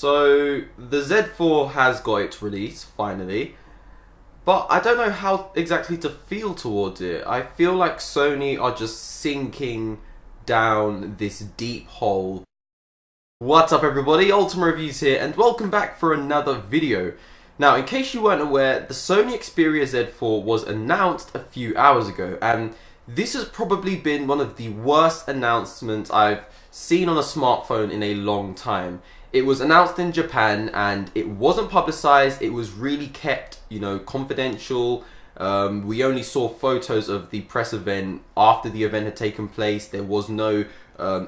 So the Z4 has got its release finally, but I don't know how exactly to feel towards it. I feel like Sony are just sinking down this deep hole. What's up everybody, Ultimate Reviews here and welcome back for another video. Now in case you weren't aware, the Sony Xperia Z4 was announced a few hours ago, and this has probably been one of the worst announcements I've seen on a smartphone in a long time. It was announced in Japan and it wasn't publicized, it was really kept, confidential. We only saw photos of the press event after the event had taken place. There was no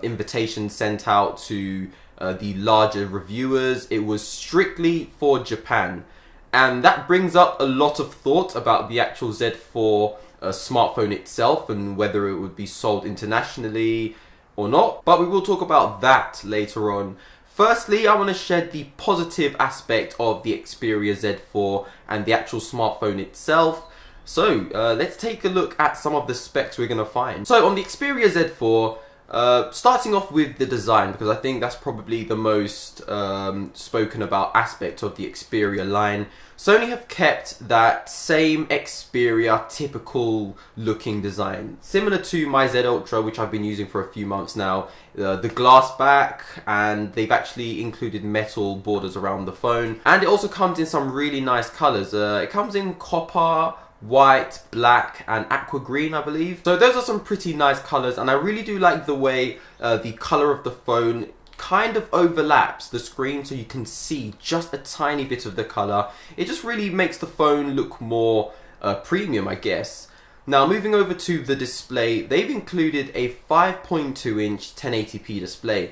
invitation sent out to the larger reviewers. It was strictly for Japan. And that brings up a lot of thought about the actual Z4 smartphone itself and whether it would be sold internationally or not. But we will talk about that later on. Firstly, I want to shed the positive aspect of the Xperia Z4 and the actual smartphone itself. So let's take a look at some of the specs we're going to find. So on the Xperia Z4, starting off with the design, because I think that's probably the most spoken about aspect of the Xperia line. Sony have kept that same Xperia typical looking design, similar to my Z Ultra, which I've been using for a few months now. The glass back, and they've actually included metal borders around the phone, and it also comes in some really nice colors. It comes in copper, white, black and aqua green, I believe. So those are some pretty nice colors, and I really do like the way the color of the phone kind of overlaps the screen, so you can see just a tiny bit of the color. It just really makes the phone look more premium, I guess. Now moving over to the display, they've included a 5.2 inch 1080p display.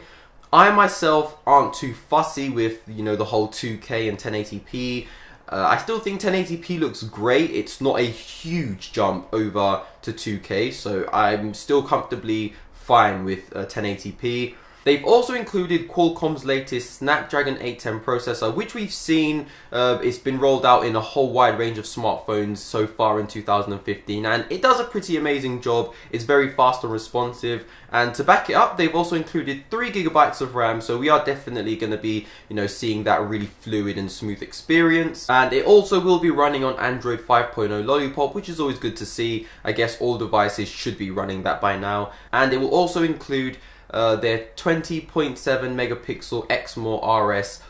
I myself aren't too fussy with the whole 2K and 1080p. I still think 1080p looks great. It's not a huge jump over to 2K, so I'm still comfortably fine with 1080p. They've also included Qualcomm's latest Snapdragon 810 processor, which we've seen it's been rolled out in a whole wide range of smartphones so far in 2015, and it does a pretty amazing job. It's very fast and responsive, and to back it up, they've also included 3 GB of RAM, so we are definitely going to be seeing that really fluid and smooth experience. And it also will be running on Android 5.0 Lollipop, which is always good to see. I guess all devices should be running that by now. And it will also include their 20.7 megapixel Exmor RS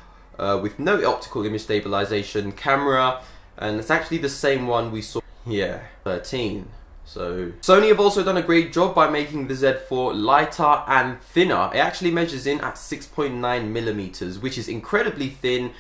with no optical image stabilization camera, and it's actually the same one we saw here, 13. So Sony have also done a great job by making the Z4 lighter and thinner. It actually measures in at 6.9 millimeters, which is incredibly thin.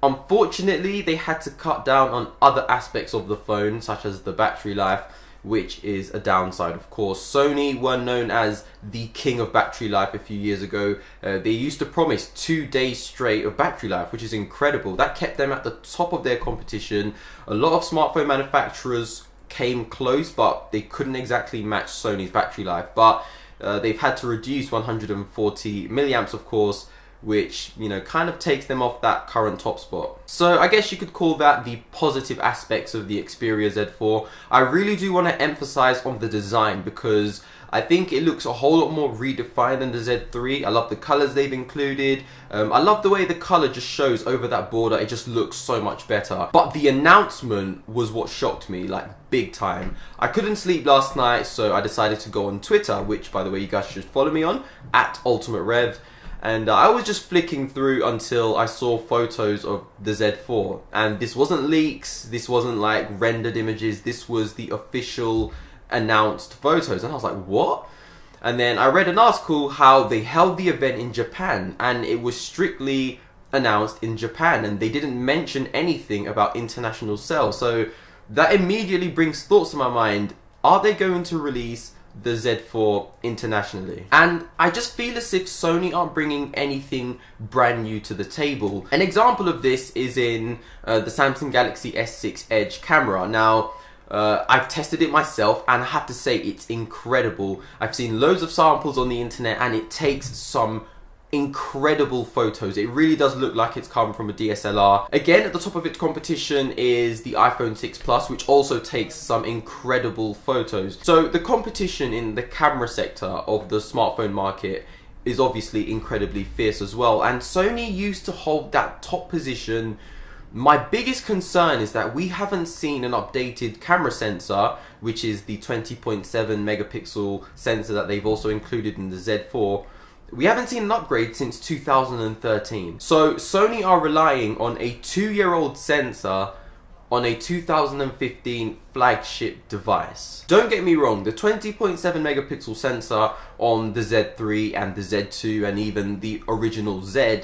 Unfortunately, they had to cut down on other aspects of the phone, such as the battery life, which is a downside, of course. Sony were known as the king of battery life a few years ago. They used to promise 2 days straight of battery life, which is incredible. That kept them at the top of their competition. A lot of smartphone manufacturers came close, but they couldn't exactly match Sony's battery life. But they've had to reduce 140 milliamps, of course, which kind of takes them off that current top spot. So I guess you could call that the positive aspects of the Xperia Z4. I really do want to emphasize on the design, because I think it looks a whole lot more redefined than the Z3. I love the colors they've included. I love the way the color just shows over that border. It just looks so much better. But the announcement was what shocked me, like big time. I couldn't sleep last night, so I decided to go on Twitter, which by the way you guys should follow me on, @UltimateRev. And I was just flicking through until I saw photos of the Z4. And this wasn't leaks, this wasn't like rendered images, this was the official announced photos. And I was like, what? And then I read an article how they held the event in Japan, and it was strictly announced in Japan, and they didn't mention anything about international sales. So that immediately brings thoughts to my mind. Are they going to release the Z4 internationally? And I just feel as if Sony aren't bringing anything brand new to the table. An example of this is in the Samsung Galaxy S6 Edge camera. Now I've tested it myself, and I have to say it's incredible. I've seen loads of samples on the internet, and it takes some incredible photos. It really does look like it's come from a DSLR. Again, at the top of its competition is the iPhone 6 Plus, which also takes some incredible photos. So the competition in the camera sector of the smartphone market is obviously incredibly fierce as well, and Sony used to hold that top position. My biggest concern is that we haven't seen an updated camera sensor, which is the 20.7 megapixel sensor that they've also included in the Z4. We haven't seen an upgrade since 2013. So Sony are relying on a 2-year-old sensor on a 2015 flagship device. Don't get me wrong, the 20.7 megapixel sensor on the Z3 and the Z2 and even the original Z,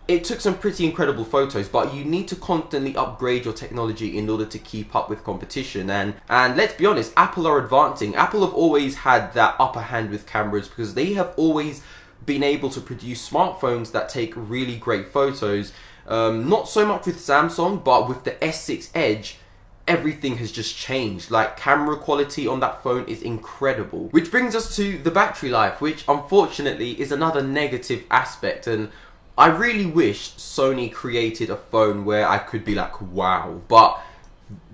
it took some pretty incredible photos, but you need to constantly upgrade your technology in order to keep up with competition. And let's be honest, Apple are advancing. Apple have always had that upper hand with cameras because they have always been able to produce smartphones that take really great photos. Not so much with Samsung, but with the S6 Edge, everything has just changed. Like, camera quality on that phone is incredible. Which brings us to the battery life, which unfortunately is another negative aspect. And I really wish Sony created a phone where I could be like, wow. But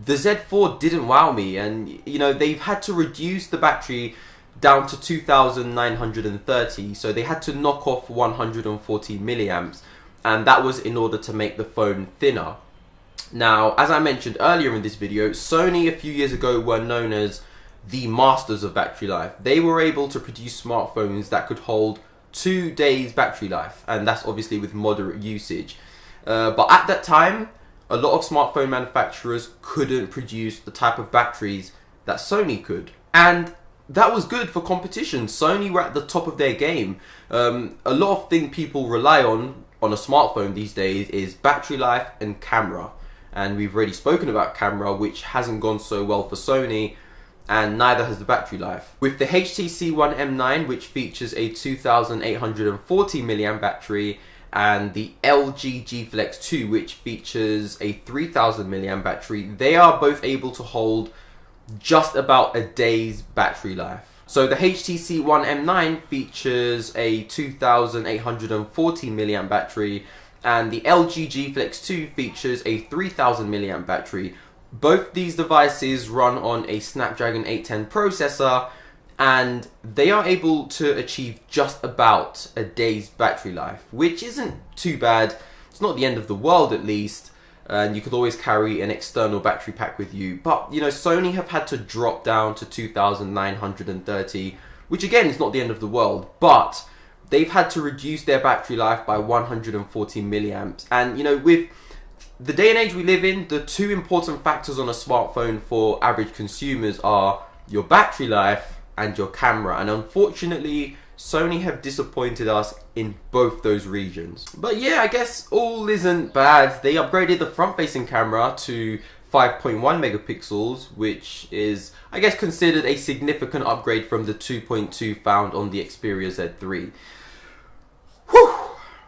the Z4 didn't wow me. And, you know, they've had to reduce the battery down to 2,930. So they had to knock off 140 milliamps. And that was in order to make the phone thinner. Now, as I mentioned earlier in this video, Sony a few years ago were known as the masters of battery life. They were able to produce smartphones that could hold 2 days battery life, and that's obviously with moderate usage. But at that time, a lot of smartphone manufacturers couldn't produce the type of batteries that Sony could. And that was good for competition. Sony were at the top of their game. A lot of things people rely on a smartphone these days is battery life and camera. And we've already spoken about camera, which hasn't gone so well for Sony, and neither has the battery life. With the HTC One M9, which features a 2,840 milliamp battery, and the LG G Flex 2, which features a 3,000 milliamp battery, they are both able to hold just about a day's battery life. So the HTC One M9 features a 2,840 milliamp battery, and the LG G Flex 2 features a 3,000 milliamp battery. Both these devices run on a Snapdragon 810 processor, and they are able to achieve just about a day's battery life, which isn't too bad. It's not the end of the world, at least, and you could always carry an external battery pack with you. But, you know, Sony have had to drop down to 2,930, which again is not the end of the world, but they've had to reduce their battery life by 140 milliamps. And, you know, with the day and age we live in, the two important factors on a smartphone for average consumers are your battery life and your camera. And unfortunately, Sony have disappointed us in both those regions. But yeah, I guess all isn't bad. They upgraded the front-facing camera to 5.1 megapixels, which is, I guess, considered a significant upgrade from the 2.2 found on the Xperia Z3. Whew!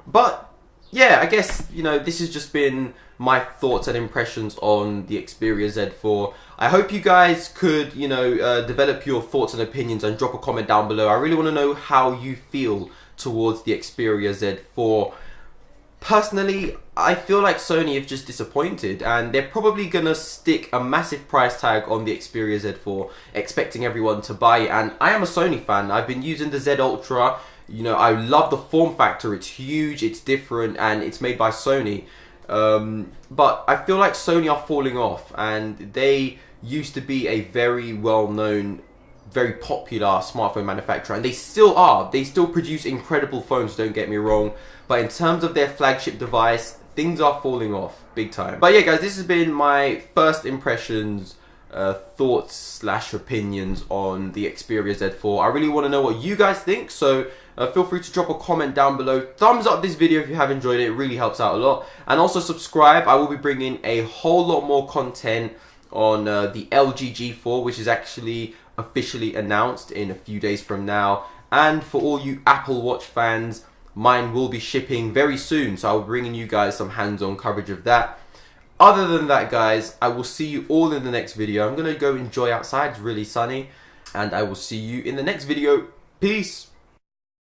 But yeah, I guess, you know, this has just been my thoughts and impressions on the Xperia Z4. I hope you guys could, you know, develop your thoughts and opinions and drop a comment down below. I really want to know how you feel towards the Xperia Z4. Personally, I feel like Sony have just disappointed, and they're probably gonna stick a massive price tag on the Xperia Z4, expecting everyone to buy it. And I am a Sony fan. I've been using the Z Ultra. You know, I love the form factor. It's huge, it's different, and it's made by Sony. But I feel like Sony are falling off, and they used to be a very well-known, very popular smartphone manufacturer, and they still are. They still produce incredible phones, don't get me wrong, but in terms of their flagship device, things are falling off big time. But yeah, guys, this has been my first impressions, thoughts slash opinions on the Xperia Z4. I really want to know what you guys think, so feel free to drop a comment down below. Thumbs up this video if you have enjoyed it. It really helps out a lot. And also subscribe. I will be bringing a whole lot more content on the LG G4, which is actually officially announced in a few days from now. And for all you Apple Watch fans, mine will be shipping very soon, so I'll be bringing you guys some hands-on coverage of that. Other than that, guys, I will see you all in the next video. I'm going to go enjoy outside. It's really sunny. And I will see you in the next video. Peace.